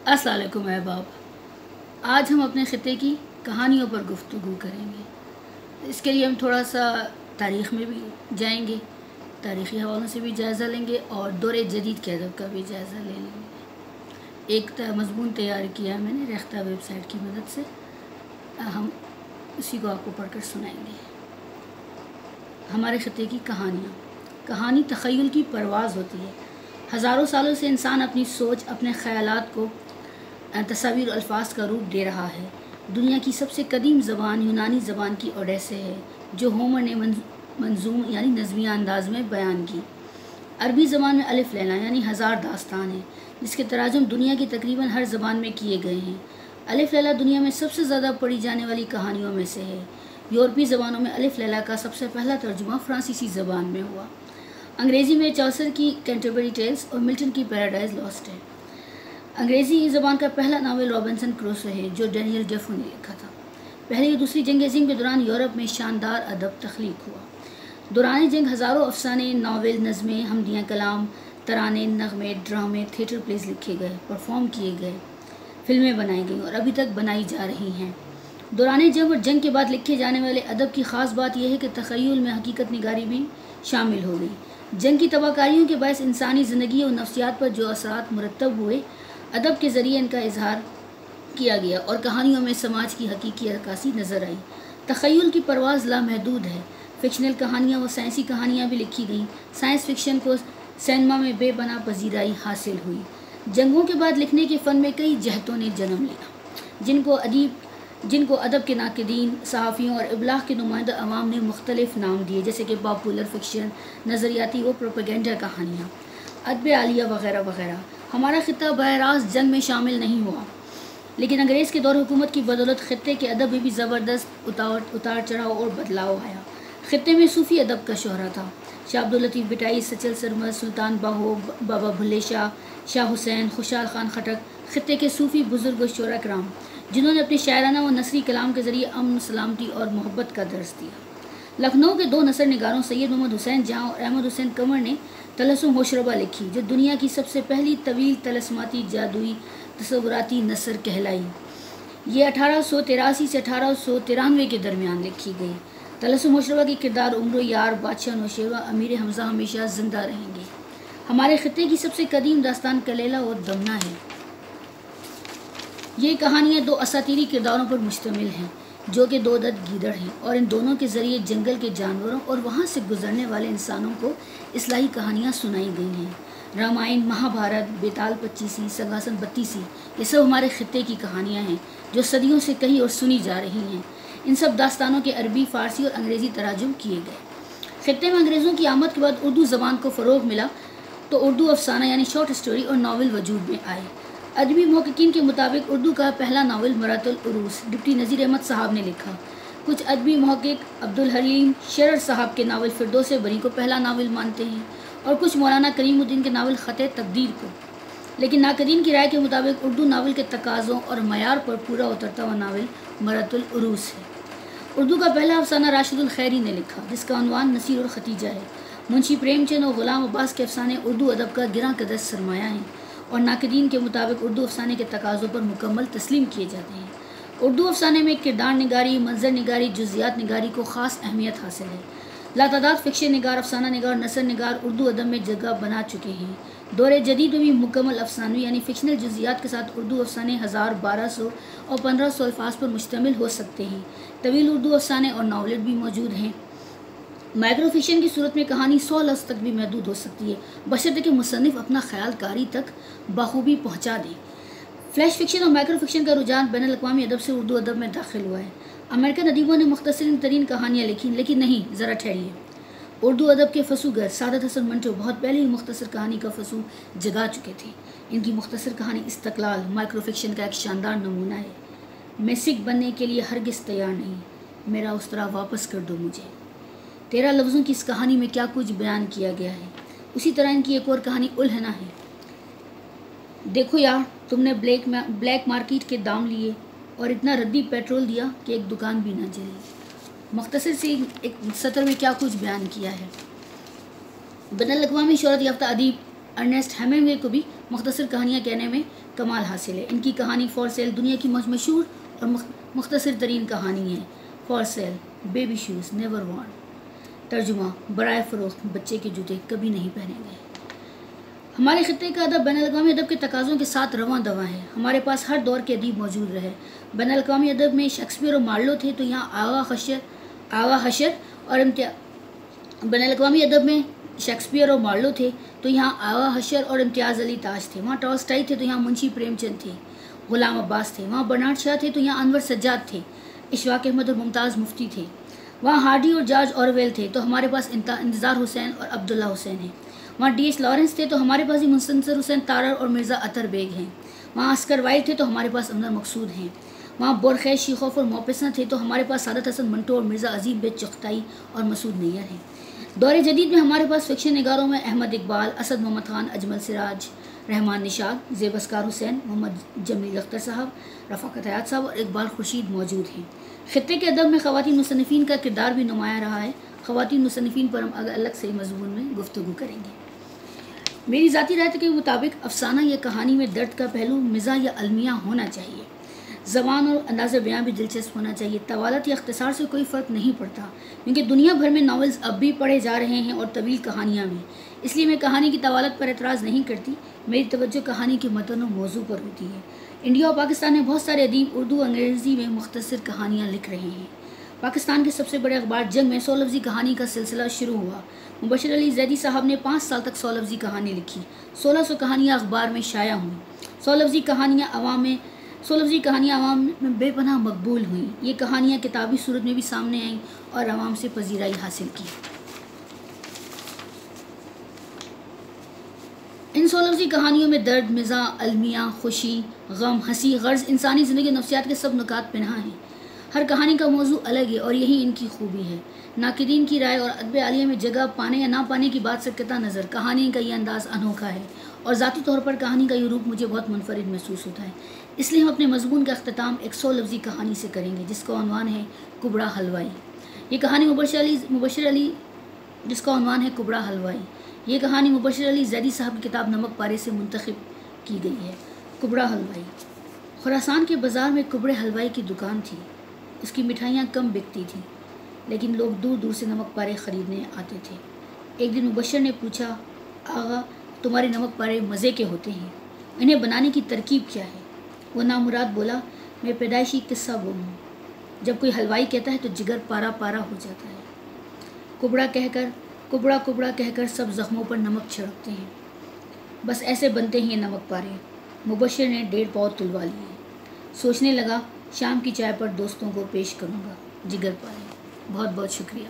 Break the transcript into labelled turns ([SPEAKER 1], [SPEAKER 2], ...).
[SPEAKER 1] अस्सलाम वालेकुम अहबाब। आज हम अपने ख़ित्ते की कहानियों पर गुफ्तगू करेंगे। इसके लिए हम थोड़ा सा तारीख़ में भी जाएंगे, तारीख़ी हवालों से भी जायज़ा लेंगे और दौरे जदीद के अदब का भी जायज़ा ले लेंगे। एक मज़मून तैयार किया मैंने रेख्ता वेबसाइट की मदद से, हम उसी को आपको पढ़कर सुनाएंगे। हमारे ख़ित्ते की कहानियाँ। कहानी तख़य्युल की परवाज़ होती है। हज़ारों सालों से इंसान अपनी सोच, अपने ख़यालात को तस्वीर अल्फाज का रूप दे रहा है। दुनिया की सबसे कदीम ज़बान यूनानी ज़बान की ओडेसे है, जो होमर ने मंजूम यानी नज़मिया अंदाज में बयान की। अरबी ज़बान में अलिफ लैला यानी हज़ार दास्तान है, जिसके तराजुम दुनिया की तकरीबन हर ज़बान में किए गए हैं। अलिफ लैला दुनिया में सबसे ज़्यादा पढ़ी जाने वाली कहानियों में से है। यूरोपीय ज़बानों में अलिफ लैला का सबसे पहला तर्जुमा फ्रांसीसी ज़बान में हुआ। अंग्रेज़ी में चौसर की कैंटरबरी टेल्स और मिल्टन की पैराडाइज लॉस्ट है। अंग्रेज़ी ज़बान का पहला नावल रॉबिन्सन क्रूसो है, जो डैनियल डेफो ने लिखा था। पहली और दूसरी जंग अज़ीम के दौरान यूरोप में शानदार अदब तख्लीक हुआ। दौरान जंग हज़ारों अफसाने, नावल, नज़में, हमदियाँ कलाम, तराने, नग़मे, ड्रामे, थिएटर प्लेस लिखे गए, परफॉर्म किए गए, फिल्में बनाई गईं और अभी तक बनाई जा रही हैं। दौरान जंग और जंग के बाद लिखे जाने वाले अदब की ख़ास बात यह है कि तख़य्युल में हकीकत निगारी भी शामिल हो गई। जंग की तबाहकारियों के बायस इंसानी ज़िंदगी और नफ्सियात पर जो असरात मुरतब हुए, अदब के ज़रिए इनका इजहार किया गया और कहानियों में समाज की हकीकी अक्कासी नज़र आई। तख़य्युल की परवाज़ लामहदूद है। फ़िक्शनल कहानियाँ व साइंसी कहानियाँ भी लिखी गईं। साइंस फ़िक्शन को सिनेमा में बेपनाह पजीराई हासिल हुई। जंगों के बाद लिखने के फ़न में कई जहतों ने जन्म लिया, जिनको अदब के नाक़दीन, सहाफ़ियों और इब्लाग़ के नुमाइंदा अवाम ने मुख्तलिफ़ नाम दिए, जैसे कि पॉपुलर फ़िक्शन, नज़रियाती व प्रोपेगेंडा कहानियाँ, अदब आलिया वग़ैरह वग़ैरह। हमारा ख़ित्ता बहरास जंग में शामिल नहीं हुआ, लेकिन अंग्रेज़ के दौर हुकूमत की बदौलत ख़ित्ते के अदब में भी ज़बरदस्त उतार चढ़ाव और बदलाव आया। ख़ित्ते में सूफ़ी अदब का शोहरा था। शाह अब्दुल लतीफ़ बिटाई, सचल सरमद, सुल्तान बाहो, बाबा भुल्ले शाह, शाह हुसैन, खुशहाल खान खटक ख़ित्ते के सूफ़ी बुज़ुर्ग और शोरा कराम, जिन्होंने अपने शायराना व नसरी कलाम के ज़रिए अमन, सलामती और मोहब्बत का दर्स दिया। लखनऊ के दो नसर निगारों सैयद मोहम्मद हुसैन जहाँ और अहमद हुसैन कंवर ने तलस्सुम होशरबा लिखी, जो दुनिया की सबसे पहली तवील तलस्माती जादुई तसव्वुराती नसर कहलाई। ये 1883 से 1893 के दरमियान लिखी गई। तलस्सुम होशरबा की किरदार उम्र यार, बादशाह नौशेरा, अमीर हमज़ा हमेशा ज़िंदा रहेंगे। हमारे ख़ित्ते की सबसे कदीम दास्तान कलेला और दमना है। ये कहानियाँ दो असातीरी किरदारों पर मुश्तमिल हैं, जो कि दो दंत गीदड़ हैं, और इन दोनों के ज़रिए जंगल के जानवरों और वहाँ से गुजरने वाले इंसानों को इस्लाही कहानियाँ सुनाई गई हैं। रामायण, महाभारत, बेताल पच्चीसी, संगासन बत्तीसी, ये सब हमारे ख़ित्ते की कहानियाँ हैं, जो सदियों से कही और सुनी जा रही हैं। इन सब दास्तानों के अरबी, फ़ारसी और अंग्रेज़ी तराजुम किए गए। ख़ित्ते में अंग्रेज़ों की आमद के बाद उर्दू ज़बान को फ़रोग़ मिला, तो उर्दू अफ़साना यानी शॉर्ट स्टोरी और नावल वजूद में आए। अदबी मुहक्किकीन के मुताबिक उर्दू का पहला नावल मरातुल उरूस डिप्टी नज़ीर अहमद साहब ने लिखा। कुछ अदबी मुहक्किक अब्दुल हलीम शरर साहब के नावल फिरदौस बरी को पहला नावल मानते हैं, और कुछ मौलाना करीमुद्दीन के नावल ख़त तक़दीर को। लेकिन नाक़दीन की राय के मुताबिक उर्दू नावल के तकाज़ों और मयार पर पूरा उतरता हुआ नावल मरातुल उरूस है। उर्दू का पहला अफ़साना राशिदुल खैरी ने लिखा, जिसका उन्वान नसीर और खतीजा है। मुंशी प्रेमचंद और ग़ुलाम अब्बास के अफ़साने उर्दू अदब का गिरां कदर सरमाया हैं, और नाक़दीन के मुताबिक उर्दू अफ़साने के तकाज़ों पर मुकम्मल तस्लीम किए जाते हैं। उर्दू अफ़साने में किरदार निगारी, मंज़र निगारी, जुज़ियात निगारी को ख़ास अहमियत हासिल है। लातादाद फ़िक्शन निगार, अफ़साना निगार, नसर निगार उर्दू अदब में जगह बना चुके हैं। दौरे जदीद में भी मुकम्मल अफ़सानवी यानी फ़िक्शनल जुज़ियात के साथ उर्दू अफ़साने 1000, 1200 और 1500 अल्फाज पर मुश्तमिल हो सकते हैं। तवील उर्दू अफ़साने और नावलेट भी मौजूद हैं। माइक्रो फ़िक्शन की सूरत में कहानी 100 लफ्ज़ तक भी महदूद हो सकती है, बशर्ते कि मुसन्निफ़ अपना ख्याल कारी तक बखूबी पहुँचा दें। फ्लैश फ़िक्शन और माइक्रो फ़िक्शन का रुझान बैनुल अक़वामी अदब से उर्दू अदब में दाखिल हुआ है। अमेरिकन अदीबों ने मुख्तसरीन तरीन कहानियाँ लिखी, लेकिन नहीं, ज़रा ठहरिए। उर्दू अदब के फसूगर सादत हसन मंटो बहुत पहले ही मुख्तसर कहानी का फसू जगा चुके थे। इनकी मुख्तसर कहानी इस्तक़लाल माइक्रो फ़िक्शन का एक शानदार नमूना है। मैं सिख बनने के लिए हरगिज़ तैयार नहीं, मेरा उस्तरा वापस कर दो मुझे। 13 लफ्ज़ों की इस कहानी में क्या कुछ बयान किया गया है। उसी तरह इनकी एक और कहानी उलहना है। देखो यार, तुमने ब्लैक मार्केट के दाम लिए और इतना रद्दी पेट्रोल दिया कि एक दुकान भी ना जली। मुख्तसर से एक सतर में क्या कुछ बयान किया है। बैनुल अक़वामी शोहरत याफ्ता अदीब अर्नेस्ट हेमिंगवे को भी مختصر کہانیاں کہنے میں کمال حاصل ہے۔ ان کی کہانی فار سیل دنیا کی مشہور اور مختصر ترین کہانی ہے۔ For sale, baby shoes never worn. ترجمہ، برائے فروخت بچے کے جوتے کبھی نہیں پہنیں گے۔ ہمارے خطے کا ادب بین الاقوامی ادب کے تقاضوں کے ساتھ رواں دواں ہے۔ ہمارے پاس ہر دور کے ادیب موجود رہے۔ بین الاقوامی ادب میں شیکسپیئر اور مارلو تھے تو یہاں آغا حشر اور بین الاقوامی ادب میں شیکسپیئر اور مارلو تھے تو یہاں آغا حشر اور امتیاز علی تاج تھے۔ وہاں ٹالسٹائی تھے تو یہاں منشی پریم چند تھے، غلام عباس تھے۔ وہاں برنارڈ شاہ تھے تو یہاں انور سجاد تھے، اشفاق احمد اور ممتاز مفتی تھے۔ وہاں ہارڈی اور جارج اورویل تھے تو ہمارے پاس انتظار حسین اور عبداللہ حسین ہیں۔ وہاں ڈی ایچ لارنس تھے تو ہمارے پاس منصر حسین تارڑ اور مرزا اطہر بیگ ہیں۔ وہاں آسکر وائلڈ تھے تو ہمارے پاس امر مقصود ہیں۔ وہاں بورخیز شیخوف اور موپساں تھے تو ہمارے پاس سعادت حسن منٹو اور مرزا عظیم بے چغتائی اور مسعود نیر ہیں۔ دور جدید میں ہمارے پاس فکشن نگاروں میں احمد اقبال، اسد محمد خان، اجمل سراج، رحمان نشاد، زیب اسکار حسین، محمد جمیل اختر صاحب، رفاقت حیات صاحب اور اقبال خورشید موجود ہیں۔ خطے کے ادب میں خواتین مصنفین کا کردار بھی نمایاں رہا ہے۔ خواتین مصنفین پر ہم الگ سے مضمون میں گفتگو کریں گے۔ میری ذاتی رائے کے مطابق افسانہ یا کہانی میں درد کا پہلو مزاح یا المیہ ہونا چاہیے۔ زبان اور انداز بیاں بھی دلچسپ ہونا چاہیے۔ طوالت یا اختصار سے کوئی فرق نہیں پڑتا کیونکہ دنیا بھر میں ناولز اب بھی پڑھے جا رہے ہیں اور طویل کہانیاں بھی، اس لیے میں کہانی کی طوالت پر اعتراض نہیں کرتی۔ میری توجہ کہانی کے متن و موضوع پر ہوتی ہے۔ انڈیا اور پاکستان میں بہت سارے ادیب اردو اور انگریزی میں مختصر کہانیاں لکھ رہے ہیں۔ پاکستان کے سب سے بڑے اخبار جنگ میں 100 لفظی کہانی کا سلسلہ شروع ہوا۔ مبشر علی زیدی صاحب نے 5 سال تک 100 لفظی کہانی لکھی۔ 1600 کہانیاں اخبار میں شائع ہوئیں۔ 100 لفظی کہانیاں عوام میں بے پناہ مقبول ہوئیں۔ یہ کہانیاں کتابی صورت میں بھی سامنے آئیں اور عوام سے پذیرائی حاصل کی۔ ان 100 لفظی کہانیوں میں درد، مزاح، المیہ، خوشی، غم، ہنسی، غرض، انسانی زندگی اور نفسیات کے سب نکات پنہاں ہیں۔ ہر کہانی کا موضوع الگ ہے اور یہی ان کی خوبی ہے۔ ناقدین کی رائے اور ادب عالیہ میں جگہ پانے یا نہ پانے کی بات سے قطع نظر، کہانی کا یہ انداز انوکھا ہے اور ذاتی طور پر کہانی کا یہ روپ مجھے بہت منفرد محسوس ہوتا ہے۔ اس لیے ہم اپنے مضمون کا اختتام ایک 100 لفظی کہانی سے کریں گے جس کا عنوان ہے کبڑا حلوائی۔ یہ کہانی یہ کہانی مبشر علی زیدی صاحب کی کتاب نمک پارے سے منتخب کی گئی ہے۔ کبڑا حلوائی۔ خراسان کے بازار میں کبڑے حلوائی کی دکان تھی۔ اس کی مٹھائیاں کم بکتی تھیں لیکن لوگ دور دور سے نمک پارے خریدنے آتے تھے۔ ایک دن مبشر نے پوچھا، آغا تمہارے نمک پارے مزے کے ہوتے ہیں، انہیں بنانے کی ترکیب کیا ہے؟ وہ نامراد بولا، میں پیدائشی قصہ بولوں، جب کوئی حلوائی کہتا ہے تو جگر پارا پارا ہو جاتا ہے۔ کبڑا کہہ کر سب زخموں پر نمک چھڑکتے ہیں، بس ایسے بنتے ہیں یہ نمک پارے۔ مبشر نے 1.5 پاؤ تلوا لیے، سوچنے لگا شام کی چائے پر دوستوں کو پیش کروں گا۔ جگر پارے۔ بہت بہت شکریہ۔